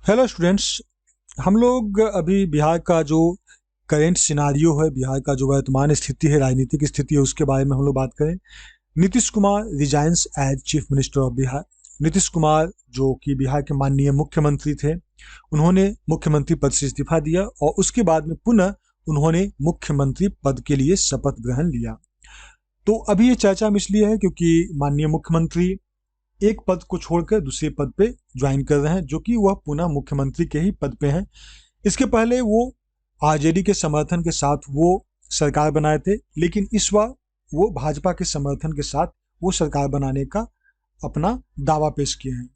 Hello students. हम लोग अभी बिहार का जो करेंट सिनारियो है, बिहार का जो वर्तमान स्थिति है, राजनीतिक स्थिति है, उसके बारे में हम लोग बात करें। Nitish Kumar resigns as chief minister of Bihar. Nitish Kumar जो कि बिहार के माननीय मुख्यमंत्री थे, उन्होंने मुख्यमंत्री पद से इस्तीफा दिया और उसके बाद में पुनः उन्होंने मुख्यमंत्री पद के लिए शपथ ग्रहण लिया। तो अभी ये चर्चा में इसलिए है क्योंकि माननीय मुख्यमंत्री एक पद को छोड़कर दूसरे पद पे ज्वाइन कर रहे हैं, जो कि वह पुनः मुख्यमंत्री के ही पद पे हैं। इसके पहले वो आरजेडी के समर्थन के साथ वो सरकार बनाए थे, लेकिन इस बार वो भाजपा के समर्थन के साथ वो सरकार बनाने का अपना दावा पेश किए हैं।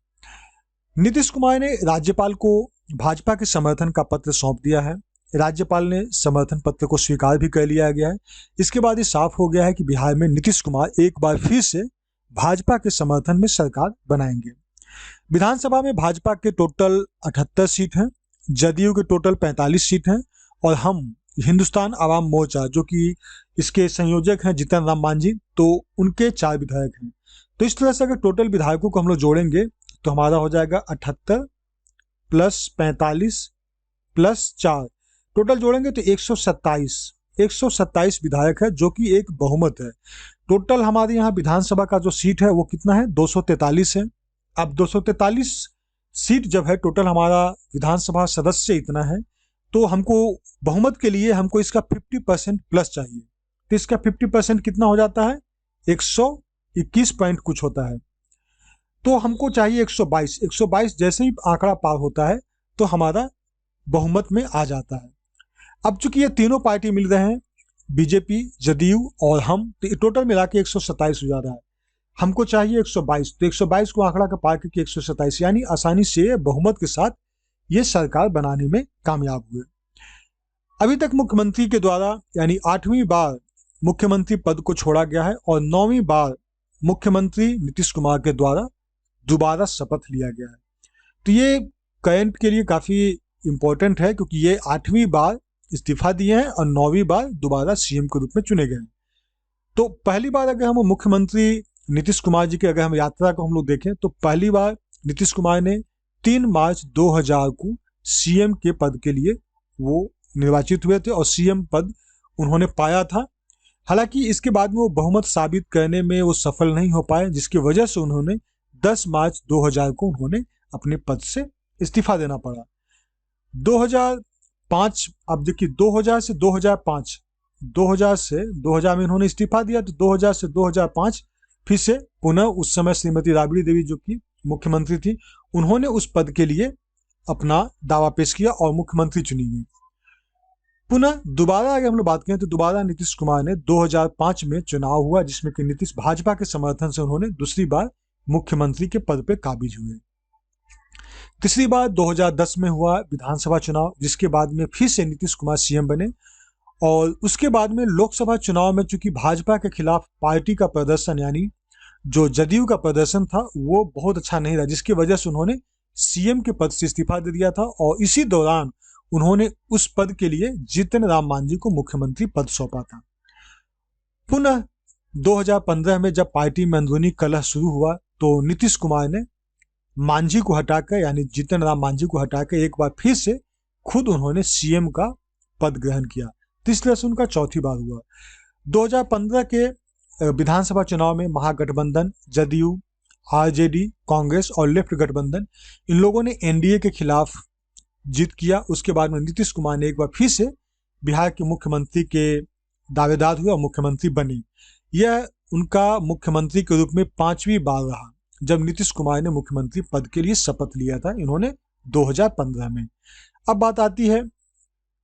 नीतीश कुमार ने राज्यपाल को भाजपा के समर्थन का पत्र सौंप दिया है। राज्यपाल ने समर्थन पत्र को स्वीकार भी कर लिया गया है। इसके बाद ये साफ हो गया है कि बिहार में नीतीश कुमार एक बार फिर से भाजपा के समर्थन में सरकार बनाएंगे। विधानसभा में भाजपा के टोटल 78 सीट हैं, जदयू के टोटल 45 सीट हैं और हम हिंदुस्तान आवाम मोर्चा जो कि इसके संयोजक हैं जीतन राम मांझी, तो उनके 4 विधायक हैं। तो इस तरह से अगर टोटल विधायकों को हम लोग जोड़ेंगे तो हमारा हो जाएगा 78 प्लस 45 प्लस 4, टोटल जोड़ेंगे तो 127 विधायक है, जो कि एक बहुमत है। टोटल हमारे यहाँ विधानसभा का जो सीट है वो कितना है, 243 है। अब 243 सीट जब है, टोटल हमारा विधानसभा सदस्य इतना है, तो हमको बहुमत के लिए हमको इसका 50% प्लस चाहिए। तो इसका 50% कितना हो जाता है, 121 पॉइंट कुछ होता है। तो हमको चाहिए 122। 122 जैसे ही आंकड़ा पार होता है तो हमारा बहुमत में आ जाता है। अब चूंकि ये तीनों पार्टी मिल रहे हैं, बीजेपी, जदयू और हम, तो टोटल मिला के 127 हो जा रहा है। हमको चाहिए 122, तो 122 को आंकड़ा का पार करके 127, यानी आसानी से बहुमत के साथ ये सरकार बनाने में कामयाब हुए। अभी तक मुख्यमंत्री के द्वारा यानी 8वीं बार मुख्यमंत्री पद को छोड़ा गया है और 9वीं बार मुख्यमंत्री नीतीश कुमार के द्वारा दोबारा शपथ लिया गया है। तो ये करंट के लिए काफी इंपॉर्टेंट है क्योंकि ये 8वीं बार इस्तीफा दिए हैं और 9वीं बार दोबारा सीएम के रूप में चुने गए हैं। तो पहली बार अगर हम मुख्यमंत्री नीतीश कुमार जी की अगर हम यात्रा को हम लोग देखें तो पहली बार नीतीश कुमार ने 3 मार्च 2000 को सीएम के पद के लिए वो निर्वाचित हुए थे और सीएम पद उन्होंने पाया था। हालांकि इसके बाद में वो बहुमत साबित करने में वो सफल नहीं हो पाए, जिसकी वजह से उन्होंने 10 मार्च 2000 को उन्होंने अपने पद से इस्तीफा देना पड़ा। 2005, अब देखिए 2000 से 2005, 2000 से 2000 में उन्होंने इस्तीफा दिया, तो 2000 से 2005 फिर से पुनः उस समय श्रीमती राबड़ी देवी जो कि मुख्यमंत्री थी, उन्होंने उस पद के लिए अपना दावा पेश किया और मुख्यमंत्री चुनी गई। पुनः दोबारा अगर हम लोग बात करें तो दोबारा नीतीश कुमार ने 2005 में चुनाव हुआ, जिसमें कि नीतीश भाजपा के समर्थन से उन्होंने दूसरी बार मुख्यमंत्री के पद पे काबिज हुए। तीसरी बार 2010 में हुआ विधानसभा चुनाव, जिसके बाद में फिर से नीतीश कुमार सीएम बने और उसके बाद में लोकसभा चुनाव में चूंकि भाजपा के खिलाफ पार्टी का प्रदर्शन यानी जो जदयू का प्रदर्शन था वो बहुत अच्छा नहीं रहा, जिसकी वजह से उन्होंने सीएम के पद से इस्तीफा दे दिया था और इसी दौरान उन्होंने उस पद के लिए जीतन राम मांझी को मुख्यमंत्री पद सौंपा था। पुनः 2015 में जब पार्टी में अंदरूनी कलह शुरू हुआ तो नीतीश कुमार ने मांझी को हटाकर यानी जीतन राम मांझी को हटाकर एक बार फिर से खुद उन्होंने सीएम का पद ग्रहण किया। तो इस तरह से उनका चौथी बार हुआ। 2015 के विधानसभा चुनाव में महागठबंधन, जदयू, आरजेडी, कांग्रेस और लेफ्ट गठबंधन, इन लोगों ने एनडीए के खिलाफ जीत किया। उसके बाद में नीतीश कुमार ने एक बार फिर से बिहार के मुख्यमंत्री के दावेदार हुए और मुख्यमंत्री बने। यह उनका मुख्यमंत्री के रूप में 5वीं बार रहा जब नीतीश कुमार ने मुख्यमंत्री पद के लिए शपथ लिया था, इन्होंने 2015 में। अब बात आती है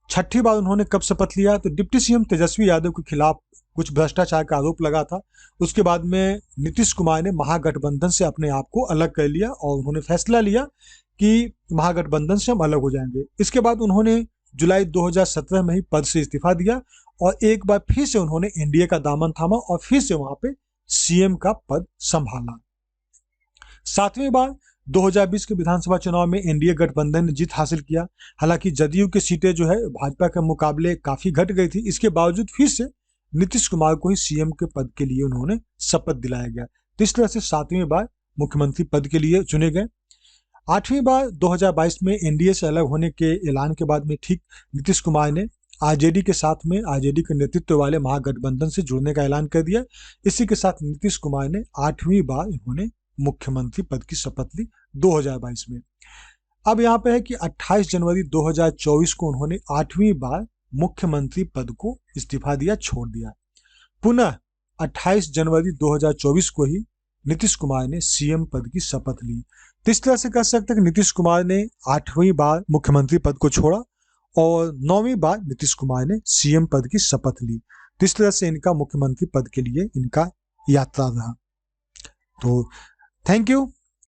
6ठी बार उन्होंने कब शपथ लिया, तो डिप्टी सीएम तेजस्वी यादव के खिलाफ कुछ भ्रष्टाचार का आरोप लगा था। उसके बाद में नीतीश कुमार ने महागठबंधन से अपने आप को अलग कर लिया और उन्होंने फैसला लिया कि महागठबंधन से हम अलग हो जाएंगे। इसके बाद उन्होंने जुलाई 2017 में ही पद से इस्तीफा दिया और एक बार फिर से उन्होंने एनडीए का दामन थामा और फिर से वहां पे सीएम का पद संभाला। 7वीं बार 2020 के विधानसभा चुनाव में एनडीए गठबंधन ने जीत हासिल किया। हालांकि जदयू की सीटें जो है भाजपा के मुकाबले काफी घट गई थी, इसके बावजूद फिर से नीतीश कुमार को ही सीएम के पद के लिए उन्होंने शपथ दिलाया गया। तो इस तरह से 7वीं बार मुख्यमंत्री पद के लिए चुने गए। 8वीं बार 2022 में एनडीए से अलग होने के ऐलान के बाद में ठीक नीतीश कुमार ने आरजेडी के साथ में आरजेडी के नेतृत्व वाले महागठबंधन से जुड़ने का ऐलान कर दिया। इसी के साथ नीतीश कुमार ने 8वीं बार इन्होंने मुख्यमंत्री पद की शपथ ली 2022 में। अब यहाँ पे है कि 28 जनवरी 2024 को उन्होंने 8वीं बार मुख्यमंत्री पद को इस्तीफा दिया, छोड़ दिया। पुनः 28 जनवरी 2024 को ही नीतीश कुमार ने सीएम पद की शपथ ली। तो इस तरह से कह सकते हैं कि नीतीश कुमार ने 8वीं बार मुख्यमंत्री पद को छोड़ा और 9वीं बार नीतीश कुमार ने सीएम पद की शपथ ली। तो इस तरह से इनका मुख्यमंत्री पद के लिए इनका यात्रा रहा। तो थैंक यू।